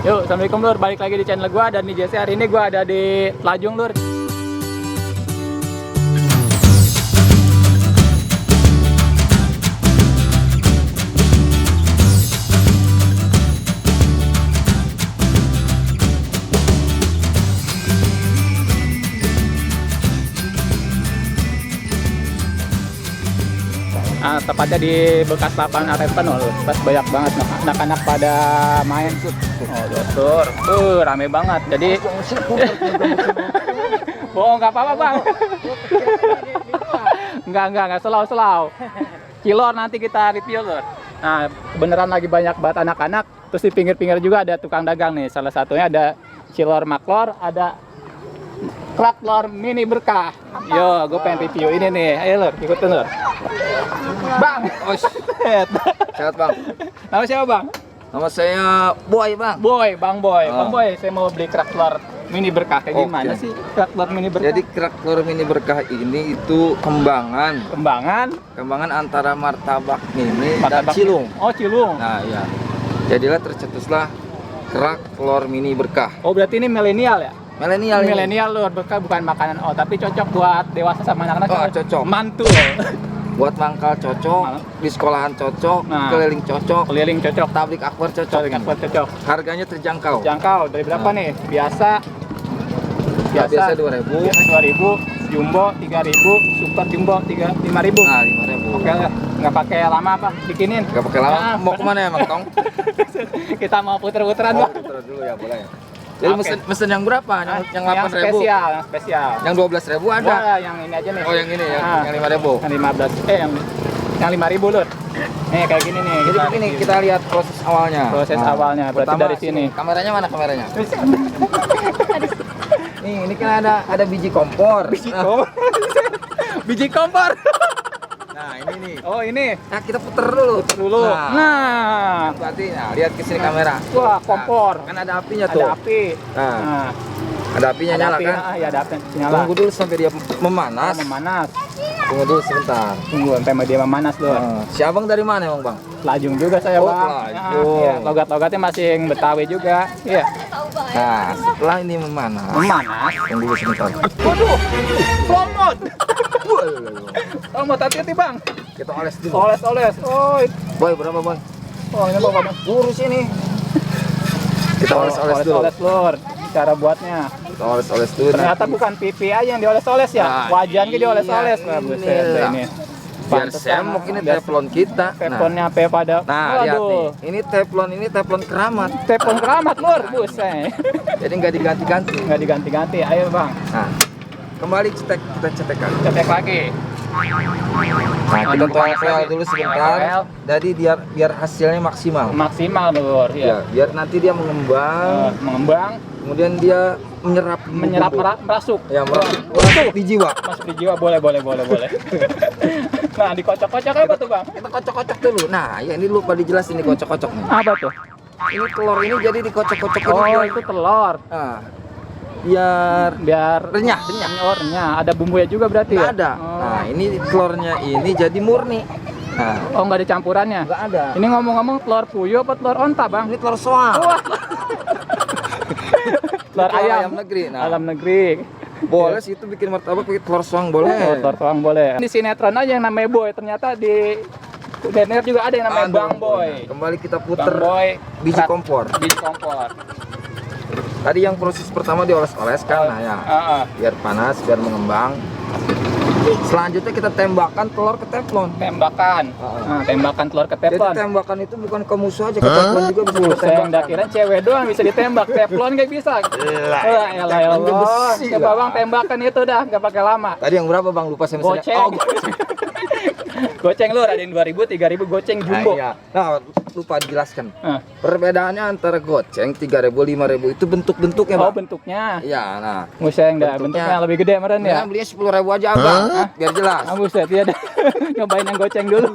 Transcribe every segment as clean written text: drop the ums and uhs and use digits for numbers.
Yuk, assalamualaikum lur, balik lagi di channel gua dan di JC. Hari ini gua ada di Lajung lur. Tepatnya di bekas lapangan Arempen lur. Pas banyak banget anak-anak pada main tuh. Oh, dotur. Rame banget. Jadi bohong nggak apa-apa, Bang. Enggak selau. Cilor nanti kita review lur. Nah, beneran lagi banyak banget anak-anak. Terus di pinggir-pinggir juga ada tukang dagang nih. Salah satunya ada Cilor Maklor, ada Kraklor Mini Berkah. Yo, gue pengen review ini nih. Ayo lur, ikutin lur. Bang, Sehat bang. nama siapa bang? Nama saya Boy bang. Bang Boy. Saya mau beli Kraklor Mini Berkah. Kayak gimana sih Kraklor Mini Berkah? Jadi Kraklor Mini Berkah ini itu kembangan antara martabak mini dan cilung. Oh, cilung. Nah ya, jadilah tercetuslah Kraklor Mini Berkah. Oh, berarti ini milenial ya? Milenial lur, berkah bukan makanan. Oh, tapi cocok buat dewasa sama anak-anak. Oh, cocok. Mantul. Buat mangkal cocok, di sekolahan cocok, keliling cocok, tablik akbar cocok. Harganya terjangkau. Dari berapa nih? Biasa 2.000. Biasa 2.000, jumbo 3.000, super jumbo 5.000. Nah, 5.000. Oke, nggak pakai lama apa? Bikinin. Nggak pakai lama. Mau kemana ya, Bang Tong? Kita mau puter-puteran, Bang. Puter dulu ya, boleh. Jadi mesen yang berapa? Yang 8.000? Yang spesial. Yang 12.000 ada? Wah, yang ini aja nih. Oh, yang ini yang 5.000. Yang 15. Yang 5.000 lur. Nih kayak gini nih. Jadi begini kita lihat proses awalnya. Awalnya berarti dari sini. Kameranya mana kameranya? Ini kan ada biji kompor. Biji kompor. Nah, ini nih. Oh, ini. Nah, kita puter dulu. Nah. Berarti lihat ke sini kamera. Wah, kompor. Kan ada apinya tuh. Ada api. Nah. Ada apinya nyala kan? Iya, ada api nyala. Tunggu dulu sampai dia memanas. Tunggu dulu sebentar. Tunggu sampai dia memanas dulu. Si Abang dari mana emang, Bang? Lajung juga saya, Bang. Lajung. Iya, logat-logatnya masih Betawi juga. Iya. Nah, setelah ini memanas. Tunggu dulu sebentar. Waduh. Promot. Hati-hati, Bang. Kita oles dulu. Oles. Oh. Boy, berapa, Boy? Oh, ini berapa, Bang? Lurus ini. Kita oles-oles dulu. Oles, Lur. Cara buatnya. Kita oles-oles dulu. Ternyata bukan pipi aja yang dioles-oles ya. Nah, wajahnya dioles-oles. Wah, buset ini. Biar semok ini teflon kita. Teflonnya apa pada. Nah, lihat nih. Ini teflon keramat. Teflon keramat, Lur. Buset. Jadi nggak diganti-ganti. Nggak diganti-ganti. Ayo, Bang. Nah, kembali kita cetek lagi. Cetek lagi. Nah, kita toel dulu sebentar. Jadi biar hasilnya maksimal. Maksimal, Lur. Ya, biar nanti dia mengembang. Kemudian dia menyerap merasuk. Ya, merasuk di jiwa. Masuk di jiwa, boleh. Nah, dikocok-kocok apa tuh, Bang? Kita kocok-kocok dulu. Nah, ya ini lupa dijelasin nih kocok-kocok nih. Apa tuh? Ini telur ini jadi dikocok-kocok ini. Oh, itu telur. Nah, biar renyah. Oh, renyah. Ada bumbunya juga berarti ya? Ada. Nah, ini telurnya ini jadi murni. Nah, oh, nggak ada campurannya? Nggak ada. Ini ngomong-ngomong telur puyuh apa telur onta, Bang? Ini telur soang. Telur ayam negeri. Nah, ayam negeri. Boleh sih itu bikin martabak pakai telur soang boleh. Oh, telur soang boleh. Di sinetron aja yang namanya Boy, ternyata di sinetron juga ada yang namanya Bang Boy. Kembali kita puter biji kompor. Tadi yang proses pertama dioles-oles kan, nah ya. Biar panas, biar mengembang. Selanjutnya kita tembakkan telur ke teflon. Tembakan telur ke teflon. Jadi tembakan itu bukan ke musuh aja, ke teflon juga bisa ditembak. Saya nggak kira cewek doang bisa ditembak, teflon nggak bisa. Elah. Coba Bang tembakan itu dah, nggak pakai lama. Tadi yang berapa Bang? Lupa saya mesennya. Goceng. Goceng Lur, ada yang 2.000, 3.000 goceng jumbo. Nah, lupa dijelaskan. Perbedaannya antara goceng 3.000, 5.000 itu bentuk-bentuknya, Bang. Oh, bentuknya. Iya, nah. Museng dah, bentuknya lebih gede meren ya. Belinya 10.000 aja, Abang. Biar jelas. Buset, ya dah. Nyobain yang goceng dulu.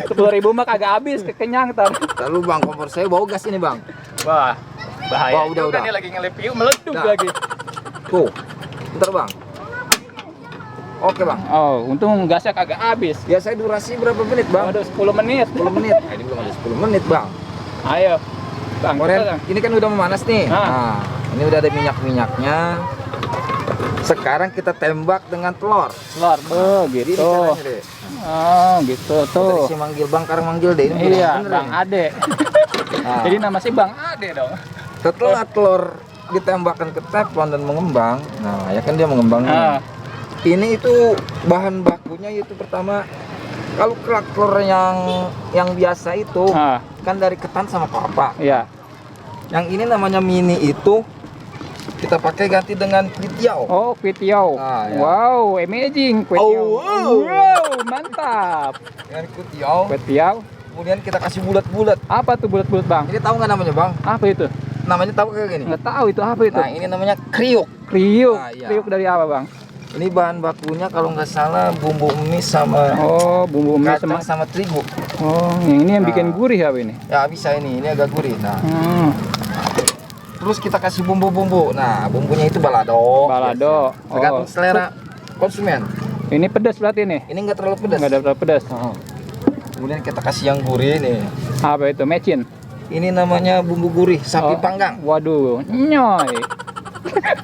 10.000 mah kagak habis, kekenyang ntar. Lalu Bang, kompor saya bau gas ini, Bang. Wah, bahaya. Wah, udah. Ini lagi nge-review meleduk lagi. Tuh. Bentar, Bang. Oke, Bang. Oh, untung gasnya kagak habis. Biasanya durasi berapa menit, Bang? Ada 10 menit. 10 menit. Nah, ini belum ada 10 menit, Bang. Ayo. Bang, Kemudian Bang. ini kan udah memanas nih. Ah. Nah, ini udah ada minyak-minyaknya. Sekarang kita tembak dengan telur. Telur, Jadi gitu. ini caranya, Dek. Oh, gitu tuh. Tadi si manggil Bang, sekarang manggil deh. Ini Iya, bener Bang ini. Ade. Nah, Jadi nama sih Bang Ade dong. setelah telur ditembakkan ke teflon dan mengembang, nah ya kan dia mengembang. Ah. Ini itu bahan bakunya itu pertama, kalau kerak telur yang biasa itu Ah, kan dari ketan sama kelapa. iya. Yang ini namanya mini itu kita pakai ganti dengan kwitiau. Oh, kwetiau. Ah, ya. Wow, amazing kwetiau. Oh, wow. Wow, mantap. Dengan kwitiau, Kwetiau. kemudian kita kasih bulat-bulat. Apa tuh bulat-bulat, Bang? Ini tahu nggak namanya, Bang? Apa itu? Namanya tahu kayak gini? Nggak tahu itu apa itu. Nah, ini namanya kriuk. Kriuk. Ah, iya. Kriuk dari apa, Bang? Ini bahan bakunya kalau nggak salah bumbu mie sama Oh, bumbu mie kacang sama. sama terigu. Oh, yang ini yang bikin Nah. gurih apa ini? Ya bisa ini agak gurih. Nah, terus kita kasih bumbu-bumbu. Nah, bumbunya itu balado. Balado. Biasa. Tergantung Oh. selera konsumen. Ini pedas berarti nih? Ini nggak terlalu pedas. Nggak ada terlalu pedas. Oh. Kemudian kita kasih yang gurih nih. Apa itu? Mecin. Ini namanya bumbu gurih sapi Oh, panggang. Waduh, nyoy.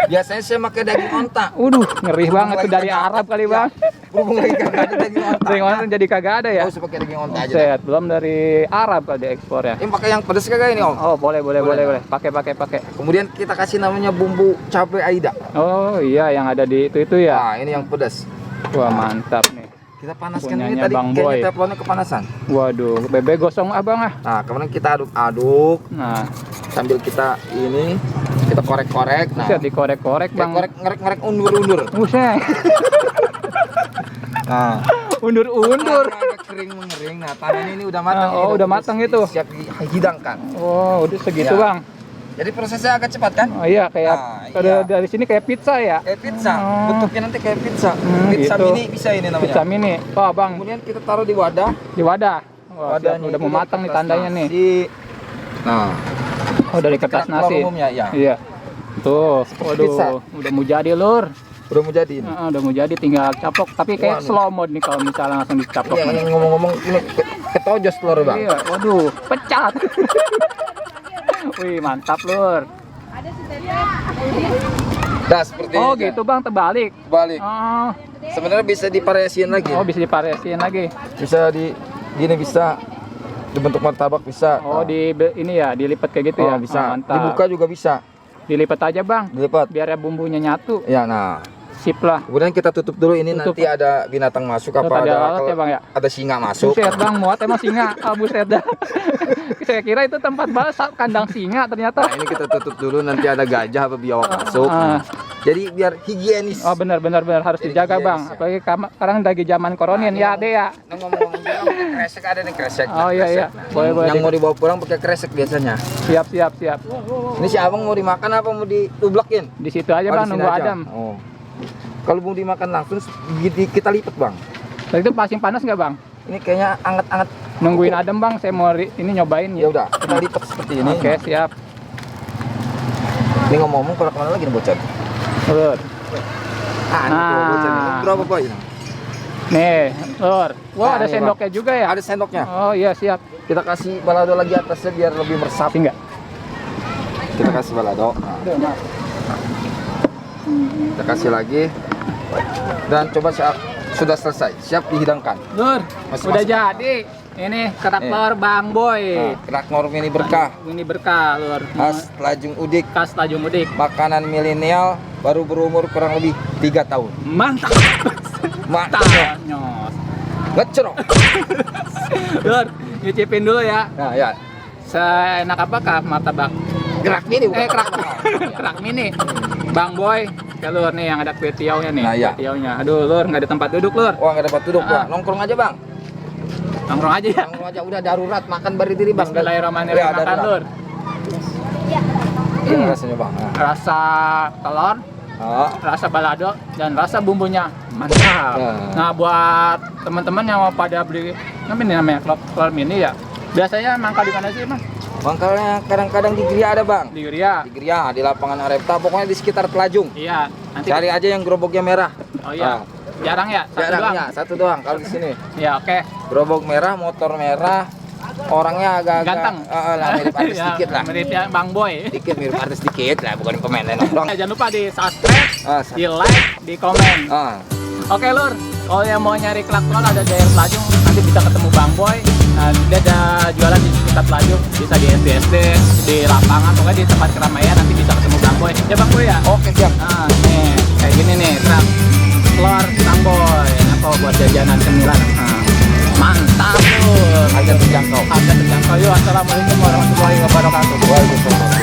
Biasanya saya pakai daging onta. Waduh, ngeri Berhubung banget tuh lagi dari kagak- Arab kali, Ya, Bang. berhubung lagi kagak ada daging onta. Dari mana jadi kagak ada ya? Oh, usah pakai daging onta aja. Set, belum dari Arab kali diekspor ya. Ini pakai yang pedas kagak ini, Om? Oh, boleh. Boleh. Pakai. Kemudian kita kasih namanya bumbu cabai aida. Oh, iya yang ada di itu ya. Nah, ini yang pedas. Wah, mantap nih. Kita panaskan ini Punyanya tadi Bang Boy. kayaknya teflonnya kepanasan. Waduh, bebek gosong abang ah. Nah, kemudian kita aduk-aduk Nah, sambil kita ini kita korek-korek. Nah, set dikorek-korek, kita Bang. korek ngerek undur-undur. Buset. Nah, Undur-undur. agak kering mengering. Nah, tangannya ini udah matang. Oh, udah matang itu. Siap dihidangkan. Oh, udah segitu, Ya. Bang. Jadi prosesnya agak cepat kan? Oh iya, kayak Nah, kalau iya. dari sini kayak pizza ya. Kayak pizza. Oh. Bentuknya nanti kayak pizza. Pizza gitu. mini bisa ini namanya. Pizza mini. Oh, Bang, Kemudian kita taruh di wadah. di wadah. Wah, siap, udah mau itu matang nih kertas tandanya nih. nasi. Nah, Oh, dari kertas kerak telur nasi. umumnya, ya. Iya. Tuh, pizza. waduh, udah mau jadi, Lur. Udah mau jadi ini. Udah mau jadi, tinggal caplok. Tapi kayak Waduh. slow mode nih kalau misalnya langsung dicaplok. Iya, mah. yang ngomong-ngomong ini ketojos telur, Bang. Iya, waduh, pecat. Wih, mantap, Lur. Nah, seperti Oh, ini. gitu, Bang, terbalik. Balik. Oh, Sebenarnya bisa divariasiin lagi. oh bisa divariasiin lagi. Bisa gini bisa dibentuk martabak bisa. Oh, ini ya, dilipat kayak gitu Oh, ya. bisa. Oh, mantap. Dibuka juga bisa. Dilipat aja, Bang. Dilipat. Biar ya bumbunya nyatu. Ya, nah. Sip lah. Kemudian kita tutup dulu ini Tutup. nanti ada binatang masuk Terus apa ada lalat ya, Bang ya? ada singa masuk. Buset, Bang, muat emang singa. Ah, buset dah. Saya kira itu tempat basah kandang singa ternyata. Nah, ini kita tutup dulu nanti ada gajah apa biawak masuk. Ah. Jadi biar higienis. Oh, benar harus Jadi dijaga, higienis, Bang. ya. Apalagi sekarang lagi zaman koronin ya, Ade ya. Nah, ngomong-ngomong bilang pakai kresek ada nih kresek. Oh, iya, iya. Nah, Boleh. yang mau dibawa pulang pakai kresek biasanya. Siap. Ini si Abang mau dimakan apa mau ditublakin? Di situ aja, Oh, Bang, di sini nunggu aja. Adam. Oh. Kalau mau dimakan langsung kita lipat, Bang. Tadi itu pasing panas nggak, Bang? Ini kayaknya anget-anget. Nungguin Adam, Bang. Saya mau ini nyobain Ya udah, kita lipat seperti ini. Oke, siap. Ini ngomong-ngomong kalau kemana lagi nih bocor? Lur. Ah, ini tuh bocor ini. Berapa Boy? Nih, Lur. Wah, Nah, ada ini, sendoknya juga ya? Ada sendoknya. Oh, iya, siap. Kita kasih balado lagi atasnya biar lebih meresap. Kasih nggak? Kita kasih balado. Nah, kita kasih lagi. Dan coba sudah selesai, siap dihidangkan. Lur, Masuk, udah masuk. jadi. Ini kerak telur Bang Boy. Nah, kerak telur mini berkah. Ini berkah, Lur. Khas Telajung Udik. Khas Tanjung Mudik. Makanan milenial baru berumur kurang lebih 3 tahun. Mantap. Mantap. Tanyos. Ngecerok. Lur, nyicipin dulu ya. Nah, ya. Seenak apakah martabak? Kerak mini bukan? Kerak mini. Bang Boy, ya Lur nih yang ada kue tiaunya nih. Nah, iya. Kue tiaunya. Aduh, Lur, nggak ada tempat duduk, Lur. Wah, nggak dapat duduk, Ah. Bang. Nongkrong aja, Bang. Nongkrong aja ya. Nongkrong aja udah darurat makan berdiri, Bang. Bismillahirrahmanirrahim, Ya, makan, darurat. Lur. Gimana rasanya, Bang? Nah. Rasa telur, Ah. rasa balado, dan rasa bumbunya mantap. Nah, buat teman-teman yang mau pada beli namanya telur mini ya. Biasanya mangkal di mana sih, Mas? Mangkalnya kadang-kadang di Gria ada, Bang. Di Yuria. Di Gria, di lapangan Arepta, pokoknya di sekitar Telajung. Iya, nanti Cari aja yang geroboknya merah. Oh iya. Ah. Jarang ya? Satu Jarang doang. ya, satu doang kalau di sini. Ya, oke. Gerobok merah, motor merah, orangnya agak-agak Ganteng. lah mirip artis Ya, dikit lah. mirip ya Bang Boy. Dikit mirip artis dikit lah, bukan pemain nongkrong. Jangan lupa di subscribe, di like, di komen. Oke Lur, kalau yang mau nyari kerak telur ada daerah Pelajung, nanti bisa ketemu Bang Boy. Nah, dia ada jualan di sekitar Pelajung, bisa di SD, di lapangan, pokoknya di tempat keramaian nanti bisa ketemu Bang Boy. Ya Bang Boy ya? Oke, siap. Nah, nih, kayak gini nih, kerak telur Bang Boy. Apa buat jajanan cemilan? Nah, mantap Lur. Harga terjangkau. Harga terjangkau. Yuk, assalamualaikum warahmatullahi wabarakatuh. Waalaikumsalam.